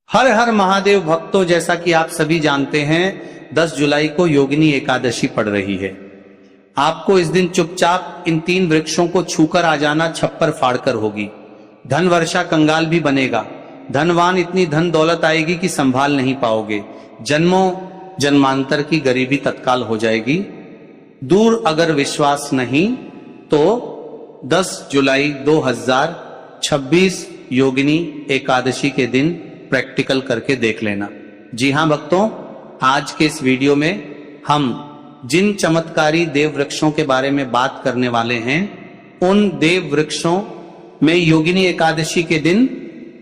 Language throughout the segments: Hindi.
हर हर महादेव भक्तों, जैसा कि आप सभी जानते हैं 10 जुलाई को योगिनी एकादशी पड़ रही है। आपको इस दिन चुपचाप इन 3 वृक्षों को छूकर आ जाना छप्पर फाड़कर होगी। धन वर्षा कंगाल भी बनेगा। धनवान इतनी धन दौलत आएगी कि संभाल नहीं पाओगे। जन्मों जन्मांतर की गरीबी तत्काल हो जाएगी। दूर अगर विश्वास नहीं तो 10 जुलाई 2026 योगिनी एकादशी के दिन प्रैक्टिकल करके देख लेना। जी हां भक्तों, आज के इस वीडियो में हम जिन चमत्कारी देव वृक्षों के बारे में बात करने वाले हैं, उन देव वृक्षों में योगिनी एकादशी के दिन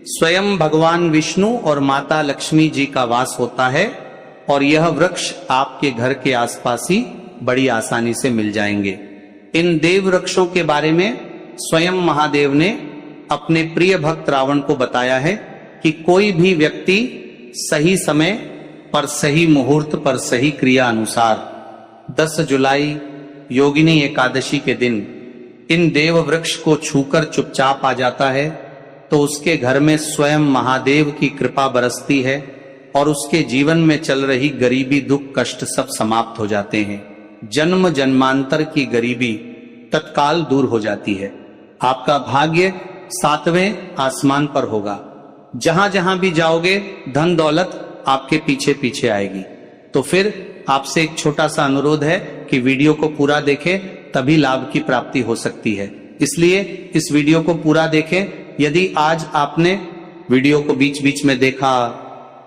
स्वयं भगवान विष्णु और माता लक्ष्मी जी का वास होता है और यह वृक्ष आपके घर के आसपास ही बड़ी आसानी से मिल जाएंगे। इन देव वृक्षों के बारे में स्वयं महादेव ने अपने प्रिय भक्त रावण को बताया है कि कोई भी व्यक्ति सही समय पर सही मुहूर्त पर सही क्रिया अनुसार 10 जुलाई योगिनी एकादशी के दिन इन देव वृक्ष को छूकर चुपचाप आ जाता है तो उसके घर में स्वयं महादेव की कृपा बरसती है और उसके जीवन में चल रही गरीबी, दुख, कष्ट सब समाप्त हो जाते हैं। जन्म जन्मांतर की गरीबी तत्काल दूर हो जाती है। आपका भाग्य 7वें आसमान पर होगा। जहां जहां भी जाओगे धन दौलत आपके पीछे पीछे आएगी। तो फिर आपसे एक छोटा सा अनुरोध है कि वीडियो को पूरा देखें, तभी लाभ की प्राप्ति हो सकती है। इसलिए इस वीडियो को पूरा देखें। यदि आज आपने वीडियो को बीच बीच में देखा,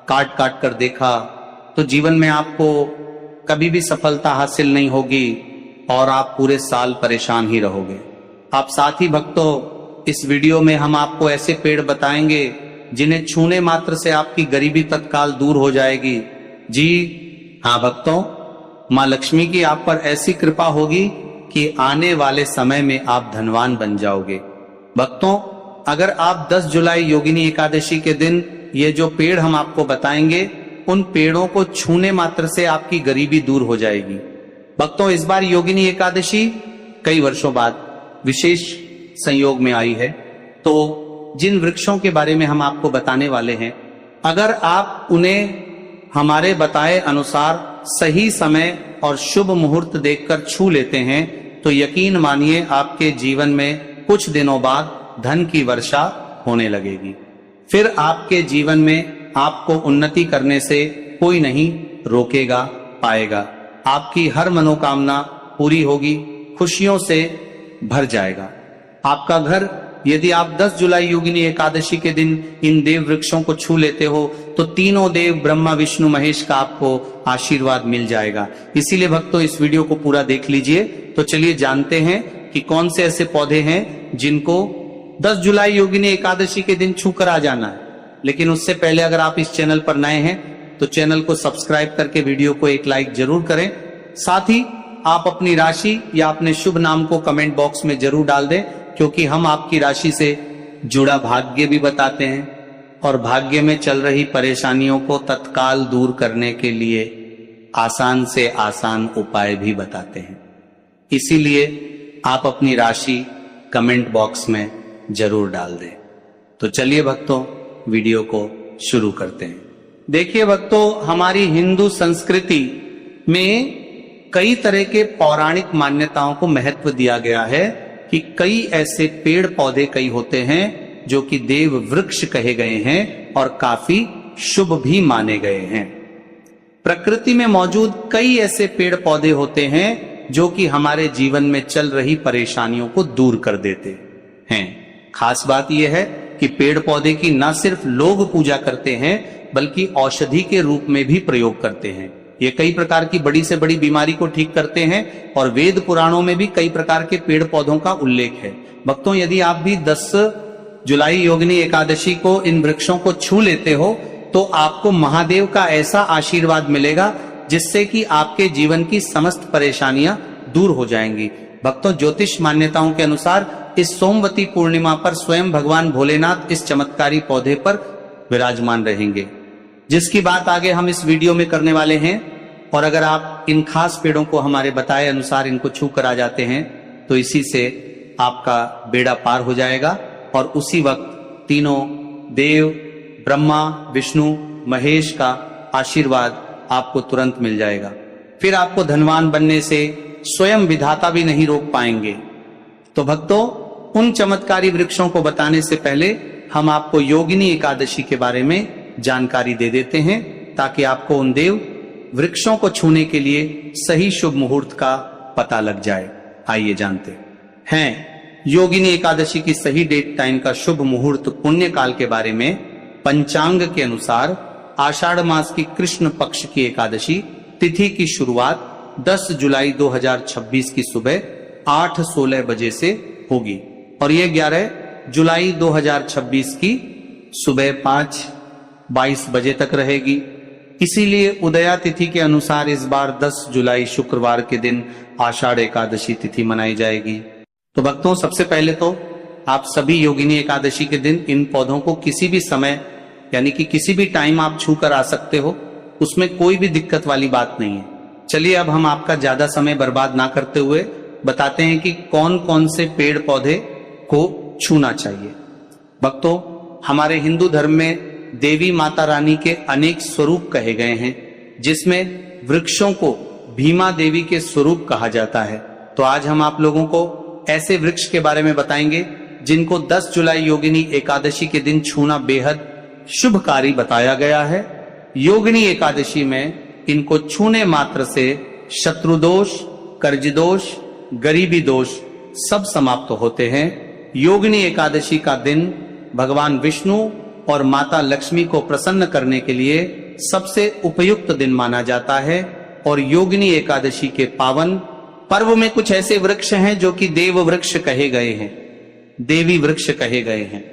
काट काट कर देखा, तो जीवन में आपको कभी भी सफलता हासिल नहीं होगी और आप पूरे साल परेशान ही रहोगे। आप साथ ही भक्तों, इस वीडियो में हम आपको ऐसे पेड़ बताएंगे जिन्हें छूने मात्र से आपकी गरीबी तत्काल दूर हो जाएगी। जी हाँ भक्तों, माँ लक्ष्मी की आप पर ऐसी कृपा होगी कि आने वाले समय में आप धनवान बन जाओगे। भक्तों, अगर आप 10 जुलाई योगिनी एकादशी के दिन ये जो पेड़ हम आपको बताएंगे, उन पेड़ों को छूने मात्र से आपकी गरीबी दूर हो जाएगी। भक्तों, इस बार योगिनी एकादशी कई वर्षों बाद विशेष संयोग में आई है, तो जिन वृक्षों के बारे में हम आपको बताने वाले हैं, अगर आप उन्हें हमारे बताए अनुसार सही समय और शुभ मुहूर्त देखकर छू लेते हैं तो यकीन मानिए आपके जीवन में कुछ दिनों बाद धन की वर्षा होने लगेगी। फिर आपके जीवन में आपको उन्नति करने से कोई नहीं रोकेगा पाएगा। आपकी हर मनोकामना पूरी होगी, खुशियों से भर जाएगा आपका घर। यदि आप 10 जुलाई योगिनी एकादशी के दिन इन देव वृक्षों को छू लेते हो तो तीनों देव ब्रह्मा विष्णु महेश का आपको आशीर्वाद मिल जाएगा। इसीलिए भक्तों, इस वीडियो को पूरा देख लीजिए। तो चलिए जानते हैं कि कौन से ऐसे पौधे हैं जिनको 10 जुलाई योगिनी एकादशी के दिन छू कर आ जाना है। लेकिन उससे पहले अगर आप इस चैनल पर नए हैं तो चैनल को सब्सक्राइब करके वीडियो को एक लाइक जरूर करें। साथ ही आप अपनी राशि या अपने शुभ नाम को कमेंट बॉक्स में जरूर डाल दें, क्योंकि हम आपकी राशि से जुड़ा भाग्य भी बताते हैं और भाग्य में चल रही परेशानियों को तत्काल दूर करने के लिए आसान से आसान उपाय भी बताते हैं। इसीलिए आप अपनी राशि कमेंट बॉक्स में जरूर डाल दें। तो चलिए भक्तों, वीडियो को शुरू करते हैं। देखिए भक्तों, हमारी हिंदू संस्कृति में कई तरह के पौराणिक मान्यताओं को महत्व दिया गया है कि कई ऐसे पेड़ पौधे कई होते हैं जो कि देव वृक्ष कहे गए हैं और काफी शुभ भी माने गए हैं। प्रकृति में मौजूद कई ऐसे पेड़ पौधे होते हैं जो कि हमारे जीवन में चल रही परेशानियों को दूर कर देते हैं। खास बात यह है कि पेड़ पौधे की न सिर्फ लोग पूजा करते हैं बल्कि औषधि के रूप में भी प्रयोग करते हैं। ये कई प्रकार की बड़ी से बड़ी बीमारी को ठीक करते हैं और वेद पुराणों में भी कई प्रकार के पेड़ पौधों का उल्लेख है। भक्तों, यदि आप भी 10 जुलाई योगिनी एकादशी को इन वृक्षों को छू लेते हो तो आपको महादेव का ऐसा आशीर्वाद मिलेगा जिससे कि आपके जीवन की समस्त परेशानियां दूर हो जाएंगी। भक्तों, ज्योतिष मान्यताओं के अनुसार इस सोमवती पूर्णिमा पर स्वयं भगवान भोलेनाथ इस चमत्कारी पौधे पर विराजमान रहेंगे, जिसकी बात आगे हम इस वीडियो में करने वाले हैं। और अगर आप इन खास पेड़ों को हमारे बताए अनुसार इनको छू कर आ जाते हैं तो इसी से आपका बेड़ा पार हो जाएगा और उसी वक्त तीनों देव ब्रह्मा, विष्णु, महेश का आशीर्वाद आपको तुरंत मिल जाएगा। फिर आपको धनवान बनने से स्वयं विधाता भी नहीं रोक पाएंगे। तो भक्तों, उन चमत्कारी वृक्षों को बताने से पहले हम आपको योगिनी एकादशी के बारे में जानकारी दे देते हैं, ताकि आपको उन देव वृक्षों को छूने के लिए सही शुभ मुहूर्त का पता लग जाए। आइए जानते हैं योगिनी एकादशी की सही डेट टाइम का शुभ मुहूर्त पुण्य काल के बारे में। पंचांग के अनुसार आषाढ़ मास की कृष्ण पक्ष की एकादशी तिथि की शुरुआत 10 जुलाई 2026 की सुबह 8:16 बजे से होगी और ये 11 जुलाई 2026 की सुबह 5:22 बजे तक रहेगी। इसीलिए उदया तिथि के अनुसार इस बार 10 जुलाई शुक्रवार के दिन आषाढ़ एकादशी तिथि मनाई जाएगी। तो भक्तों, सबसे पहले तो आप सभी योगिनी एकादशी के दिन इन पौधों को किसी भी समय यानी कि किसी भी टाइम आप छू कर आ सकते हो, उसमें कोई भी दिक्कत वाली बात नहीं है। चलिए अब हम आपका ज्यादा समय बर्बाद ना करते हुए बताते हैं कि कौन कौन से पेड़ पौधे को छूना चाहिए। भक्तों, हमारे हिंदू धर्म में देवी माता रानी के अनेक स्वरूप कहे गए हैं, जिसमें वृक्षों को भीमा देवी के स्वरूप कहा जाता है। तो आज हम आप लोगों को ऐसे वृक्ष के बारे में बताएंगे जिनको 10 जुलाई योगिनी एकादशी के दिन छूना बेहद शुभकारी बताया गया है। योगिनी एकादशी में इनको छूने मात्र से शत्रु दोष, कर्ज दोष, गरीबी दोष सब समाप्त होते हैं। योगिनी एकादशी का दिन भगवान विष्णु और माता लक्ष्मी को प्रसन्न करने के लिए सबसे उपयुक्त दिन माना जाता है और योगिनी एकादशी के पावन पर्व में कुछ ऐसे वृक्ष हैं जो कि देव वृक्ष कहे गए हैं, देवी वृक्ष कहे गए हैं।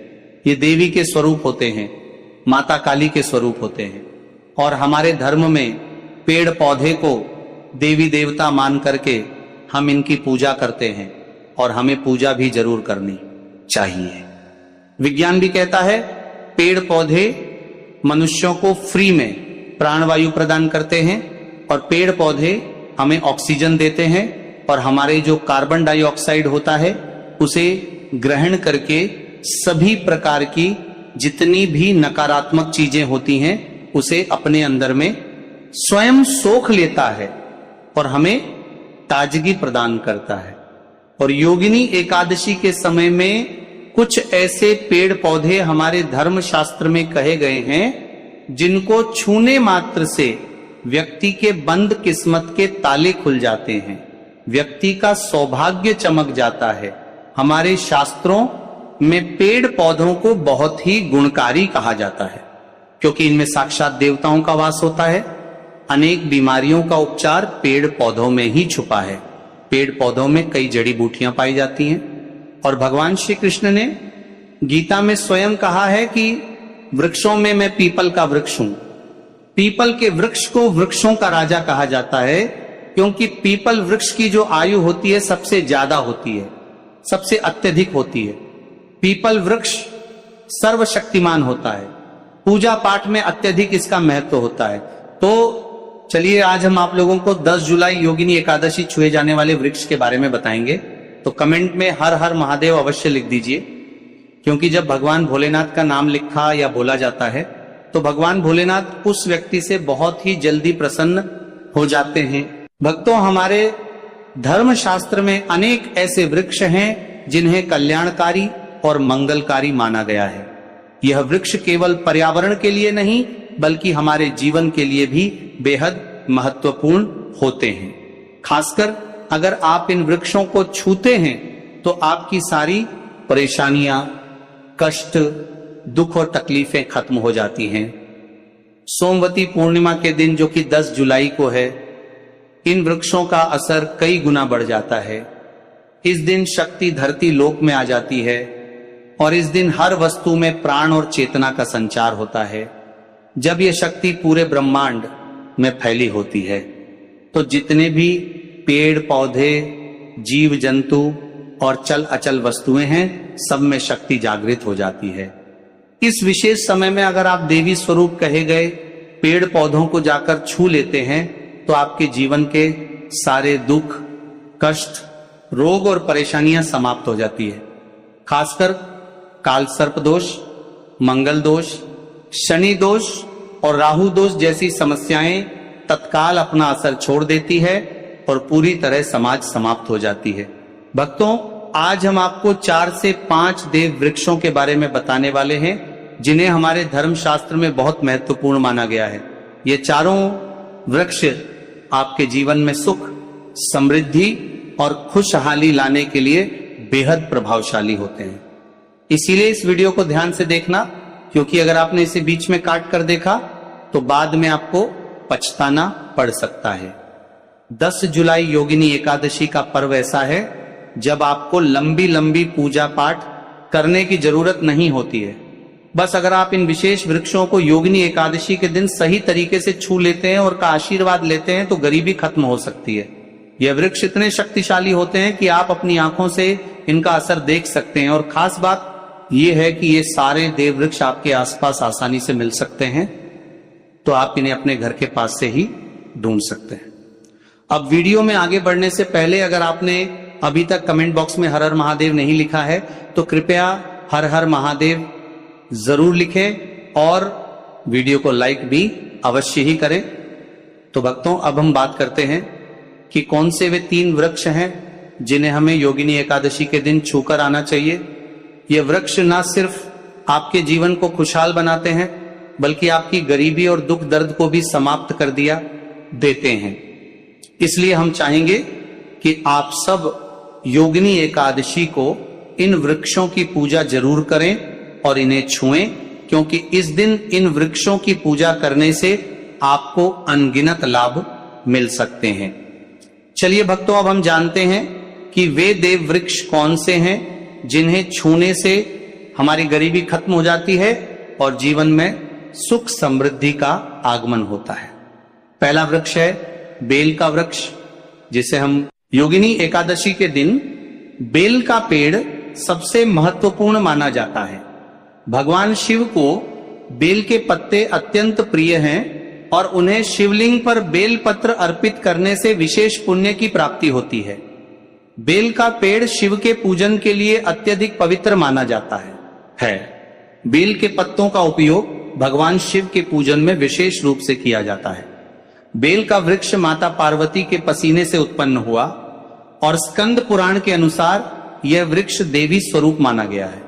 ये देवी के स्वरूप होते हैं, माता काली के स्वरूप होते हैं और हमारे धर्म में पेड़ पौधे को देवी देवता मान करके हम इनकी पूजा करते हैं और हमें पूजा भी जरूर करनी चाहिए। विज्ञान भी कहता है पेड़ पौधे मनुष्यों को फ्री में प्राणवायु प्रदान करते हैं और पेड़ पौधे हमें ऑक्सीजन देते हैं और हमारे जो कार्बन डाइऑक्साइड होता है उसे ग्रहण करके सभी प्रकार की जितनी भी नकारात्मक चीजें होती हैं उसे अपने अंदर में स्वयं सोख लेता है और हमें ताजगी प्रदान करता है। और योगिनी एकादशी के समय में कुछ ऐसे पेड़ पौधे हमारे धर्म शास्त्र में कहे गए हैं जिनको छूने मात्र से व्यक्ति के बंद किस्मत के ताले खुल जाते हैं, व्यक्ति का सौभाग्य चमक जाता है। हमारे शास्त्रों में पेड़ पौधों को बहुत ही गुणकारी कहा जाता है क्योंकि इनमें साक्षात देवताओं का वास होता है। अनेक बीमारियों का उपचार पेड़ पौधों में ही छुपा है। पेड़ पौधों में कई जड़ी बूटियां पाई जाती हैं और भगवान श्री कृष्ण ने गीता में स्वयं कहा है कि वृक्षों में मैं पीपल का वृक्ष हूं। पीपल के वृक्ष को वृक्षों का राजा कहा जाता है क्योंकि पीपल वृक्ष की जो आयु होती है सबसे ज्यादा होती है, सबसे अत्यधिक होती है। पीपल वृक्ष सर्वशक्तिमान होता है, पूजा पाठ में अत्यधिक इसका महत्व होता है। तो चलिए आज हम आप लोगों को 10 जुलाई योगिनी एकादशी छुए जाने वाले वृक्ष के बारे में बताएंगे। तो कमेंट में हर हर महादेव अवश्य लिख दीजिए, क्योंकि जब भगवान भोलेनाथ का नाम लिखा या बोला जाता है तो भगवान भोलेनाथ उस व्यक्ति से बहुत ही जल्दी प्रसन्न हो जाते हैं। भक्तों, हमारे धर्म शास्त्र में अनेक ऐसे वृक्ष हैं जिन्हें कल्याणकारी और मंगलकारी माना गया है। यह वृक्ष केवल पर्यावरण के लिए नहीं बल्कि हमारे जीवन के लिए भी बेहद महत्वपूर्ण होते हैं। खासकर अगर आप इन वृक्षों को छूते हैं तो आपकी सारी परेशानियां, कष्ट, दुख और तकलीफें खत्म हो जाती हैं। सोमवती पूर्णिमा के दिन जो कि 10 जुलाई को है, इन वृक्षों का असर कई गुना बढ़ जाता है। इस दिन शक्ति धरती लोक में आ जाती है और इस दिन हर वस्तु में प्राण और चेतना का संचार होता है। जब यह शक्ति पूरे ब्रह्मांड में फैली होती है तो जितने भी पेड़ पौधे, जीव जंतु और चल अचल वस्तुएं हैं, सब में शक्ति जागृत हो जाती है। इस विशेष समय में अगर आप देवी स्वरूप कहे गए पेड़ पौधों को जाकर छू लेते हैं तो आपके जीवन के सारे दुख, कष्ट, रोग और परेशानियां समाप्त हो जाती है। खासकर काल सर्प दोष, मंगल दोष, शनि दोष और राहु दोष जैसी समस्याएं तत्काल अपना असर छोड़ देती है और पूरी तरह समाज समाप्त हो जाती है। भक्तों, आज हम आपको 4 से 5 देव वृक्षों के बारे में बताने वाले हैं जिन्हें हमारे धर्मशास्त्र में बहुत महत्वपूर्ण माना गया है। ये चारों वृक्ष आपके जीवन में सुख, समृद्धि और खुशहाली लाने के लिए बेहद प्रभावशाली होते हैं। इसीलिए इस वीडियो को ध्यान से देखना, क्योंकि अगर आपने इसे बीच में काट कर देखा तो बाद में आपको पछताना पड़ सकता है। 10 जुलाई योगिनी एकादशी का पर्व ऐसा है जब आपको लंबी लंबी पूजा पाठ करने की जरूरत नहीं होती है। बस अगर आप इन विशेष वृक्षों को योगिनी एकादशी के दिन सही तरीके से छू लेते हैं और का आशीर्वाद लेते हैं तो गरीबी खत्म हो सकती है। यह वृक्ष इतने शक्तिशाली होते हैं कि आप अपनी आंखों से इनका असर देख सकते हैं, और खास बात यह है कि ये सारे देव वृक्ष आपके आसपास आसानी से मिल सकते हैं, तो आप इन्हें अपने घर के पास से ही ढूंढ सकते हैं। अब वीडियो में आगे बढ़ने से पहले अगर आपने अभी तक कमेंट बॉक्स में हर हर महादेव नहीं लिखा है तो कृपया हर हर महादेव जरूर लिखें और वीडियो को लाइक भी अवश्य ही करें। तो भक्तों, अब हम बात करते हैं कि कौन से वे 3 वृक्ष हैं जिन्हें हमें योगिनी एकादशी के दिन छूकर आना चाहिए। ये वृक्ष ना सिर्फ आपके जीवन को खुशहाल बनाते हैं बल्कि आपकी गरीबी और दुख दर्द को भी समाप्त कर दिया देते हैं। इसलिए हम चाहेंगे कि आप सब योगिनी एकादशी को इन वृक्षों की पूजा जरूर करें और इन्हें छुएं, क्योंकि इस दिन इन वृक्षों की पूजा करने से आपको अनगिनत लाभ मिल सकते हैं। चलिए भक्तों, अब हम जानते हैं कि वे देव वृक्ष कौन से हैं जिन्हें छूने से हमारी गरीबी खत्म हो जाती है और जीवन में सुख समृद्धि का आगमन होता है। पहला वृक्ष है बेल का वृक्ष, जिसे हम योगिनी एकादशी के दिन बेल का पेड़ सबसे महत्वपूर्ण माना जाता है। भगवान शिव को बेल के पत्ते अत्यंत प्रिय हैं और उन्हें शिवलिंग पर बेल पत्र अर्पित करने से विशेष पुण्य की प्राप्ति होती है। बेल का पेड़ शिव के पूजन के लिए अत्यधिक पवित्र माना जाता है। बेल के पत्तों का उपयोग भगवान शिव के पूजन में विशेष रूप से किया जाता है। बेल का वृक्ष माता पार्वती के पसीने से उत्पन्न हुआ और स्कंद पुराण के अनुसार यह वृक्ष देवी स्वरूप माना गया है,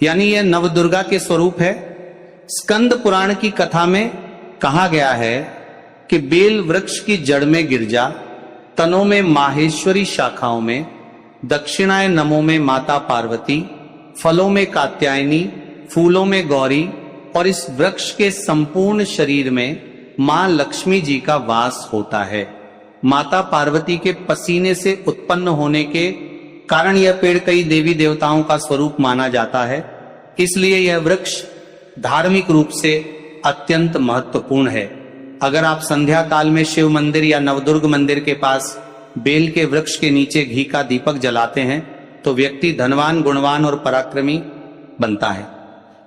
यानी यह नवदुर्गा के स्वरूप है। स्कंद पुराण की कथा में कहा गया है कि बेल वृक्ष की जड़ में गिरजा, तनों में माहेश्वरी शाखाओं में, दक्षिणाय नमों में माता पार्वती, फलों में कात्यायनी, फूलों में गौरी और इस वृक्ष के संपूर्ण शरीर में मां लक्ष्मी जी का वास होता है। माता पार्वती के पसीने से उत्पन्न होने के कारण यह पेड़ कई देवी देवताओं का स्वरूप माना जाता है। इसलिए यह वृक्ष धार्मिक रूप से अत्यंत महत्वपूर्ण है। अगर आप संध्या काल में शिव मंदिर या नवदुर्ग मंदिर के पास बेल के वृक्ष के नीचे घी का दीपक जलाते हैं तो व्यक्ति धनवान, गुणवान और पराक्रमी बनता है।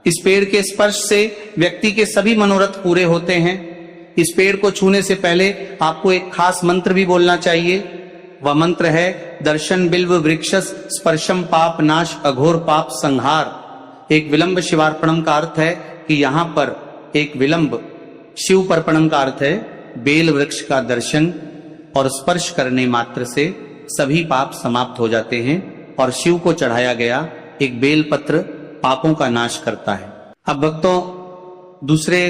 इस पेड़ के स्पर्श से व्यक्ति के सभी मनोरथ पूरे होते हैं। इस पेड़ को छूने से पहले आपको एक खास मंत्र भी बोलना चाहिए। वह मंत्र है दर्शन बिल्व वृक्षस स्पर्शम पाप नाश अघोर पाप संहार। एक विलंब शिवार्पणम का अर्थ है कि यहाँ पर एक विलंब शिव पर्पणम का अर्थ है बेल वृक्ष का दर्शन और स्पर्श करने मात्र से सभी पाप समाप्त हो जाते हैं और शिव को चढ़ाया गया एक बेल पत्र पापों का नाश करता है। अब भक्तों, दूसरे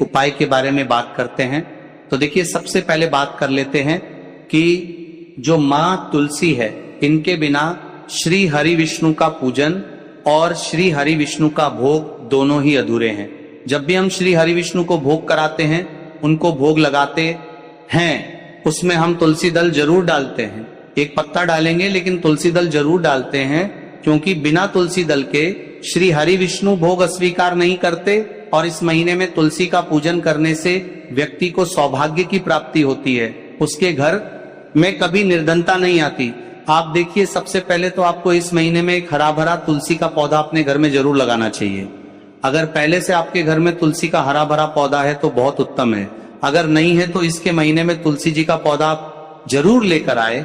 उपाय के बारे में बात करते हैं। तो देखिए, सबसे पहले बात कर लेते हैं कि जो मां तुलसी है, इनके बिना श्री हरि विष्णु का पूजन और श्री हरि विष्णु का भोग दोनों ही अधूरे हैं। जब भी हम श्री हरि विष्णु को भोग कराते हैं, उनको भोग लगाते हैं, उसमें हम तुलसी दल जरूर डालते हैं। एक पत्ता डालेंगे लेकिन तुलसी दल जरूर डालते हैं, क्योंकि बिना तुलसी दल के श्री हरि विष्णु भोग अस्वीकार नहीं करते और इस महीने में तुलसी का पूजन करने से व्यक्ति को सौभाग्य की प्राप्ति होती है। उसके घर में कभी निर्धनता नहीं आती। आप देखिए, सबसे पहले तो आपको इस महीने में एक हरा भरा तुलसी का पौधा अपने घर में जरूर लगाना चाहिए। अगर पहले से आपके घर में तुलसी का हरा भरा पौधा है तो बहुत उत्तम है। अगर नहीं है तो इसके महीने में तुलसी जी का पौधा जरूर लेकर आए,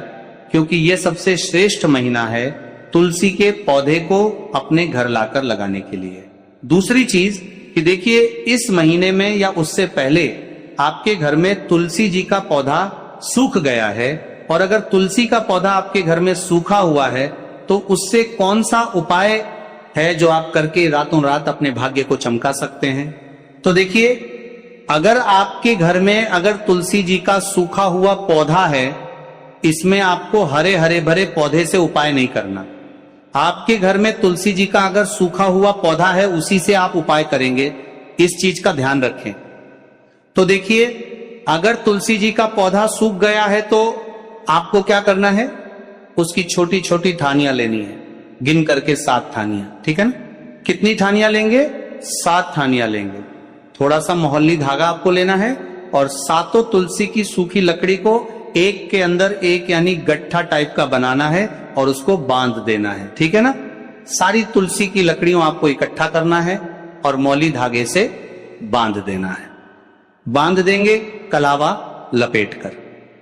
क्योंकि यह सबसे श्रेष्ठ महीना है तुलसी के पौधे को अपने घर लाकर लगाने के लिए। दूसरी चीज, कि देखिए इस महीने में या उससे पहले आपके घर में तुलसी जी का पौधा सूख गया है, और अगर तुलसी का पौधा आपके घर में सूखा हुआ है तो उससे कौन सा उपाय है जो आप करके रातों रात अपने भाग्य को चमका सकते हैं। तो देखिए, अगर आपके घर में अगर तुलसी जी का सूखा हुआ पौधा है, इसमें आपको हरे हरे भरे पौधे से उपाय नहीं करना। आपके घर में तुलसी जी का अगर सूखा हुआ पौधा है, उसी से आप उपाय करेंगे, इस चीज का ध्यान रखें। तो देखिए, अगर तुलसी जी का पौधा सूख गया है तो आपको क्या करना है, उसकी छोटी छोटी ठानियां लेनी है, गिन करके 7 ठानियां, ठीक है ना। कितनी ठानियां लेंगे? 7 ठानियां लेंगे। थोड़ा सा मोहल्ली धागा आपको लेना है और 7 तुलसी की सूखी लकड़ी को एक के अंदर एक यानी गट्ठा टाइप का बनाना है और उसको बांध देना है, ठीक है ना। सारी तुलसी की लकड़ियों आपको इकट्ठा करना है और मौली धागे से बांध देना है। बांध देंगे कलावा लपेट कर।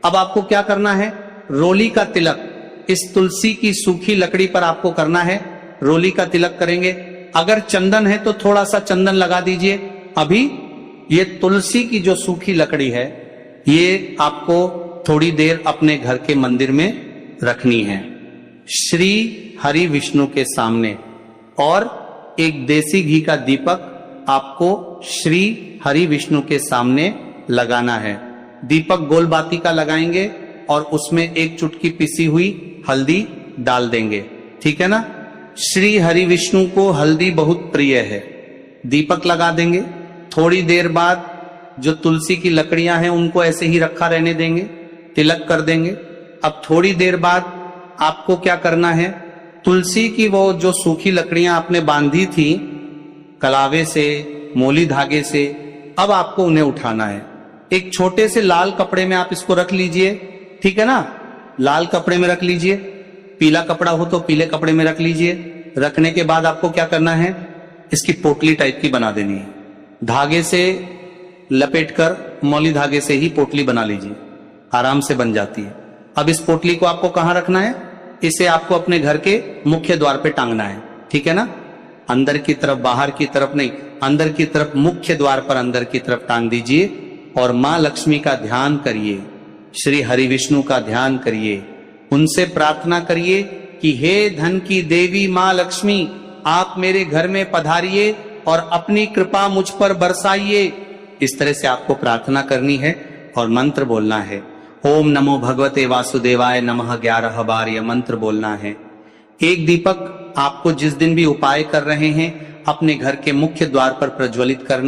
अब आपको क्या करना है, रोली का तिलक इस तुलसी की सूखी लकड़ी पर आपको करना है। रोली का तिलक करेंगे। अगर चंदन है तो थोड़ा सा चंदन लगा दीजिए। अभी ये तुलसी की जो सूखी लकड़ी है, ये आपको थोड़ी देर अपने घर के मंदिर में रखनी है, श्री हरि विष्णु के सामने, और एक देसी घी का दीपक आपको श्री हरि विष्णु के सामने लगाना है। दीपक गोल बाती का लगाएंगे और उसमें एक चुटकी पिसी हुई हल्दी डाल देंगे, ठीक है ना। श्री हरि विष्णु को हल्दी बहुत प्रिय है। दीपक लगा देंगे। थोड़ी देर बाद जो तुलसी की लकड़ियां हैं उनको ऐसे ही रखा रहने देंगे, तिलक कर देंगे। अब थोड़ी देर बाद आपको क्या करना है, तुलसी की वो जो सूखी लकड़ियां आपने बांधी थी कलावे से, मोली धागे से, अब आपको उन्हें उठाना है। एक छोटे से लाल कपड़े में आप इसको रख लीजिए, ठीक है ना। लाल कपड़े में रख लीजिए, पीला कपड़ा हो तो पीले कपड़े में रख लीजिए। रखने के बाद आपको क्या करना है, इसकी पोटली टाइप की बना देनी है। धागे से लपेटकर मौली धागे से ही पोटली बना लीजिए, आराम से बन जाती है। अब इस पोटली को आपको कहां रखना है, इसे आपको अपने घर के मुख्य द्वार पे टांगना है, ठीक है ना। अंदर की तरफ, बाहर की तरफ नहीं, अंदर की तरफ, मुख्य द्वार पर अंदर की तरफ टांग दीजिए और मां लक्ष्मी का ध्यान करिए, श्री हरि विष्णु का ध्यान करिए। उनसे प्रार्थना करिए कि हे धन की देवी मां लक्ष्मी, आप मेरे घर में पधारिए और अपनी कृपा मुझ पर बरसाइए। इस तरह से आपको प्रार्थना करनी है और मंत्र बोलना है। ओम नमो भगवते वासुदेवाय नमः 11 बार यह मंत्र बोलना है। एक दीपक आपको जिस दिन भी उपाय कर रहे हैं अपने घर के मुख्य द्वार पर प्रज्वलित करना।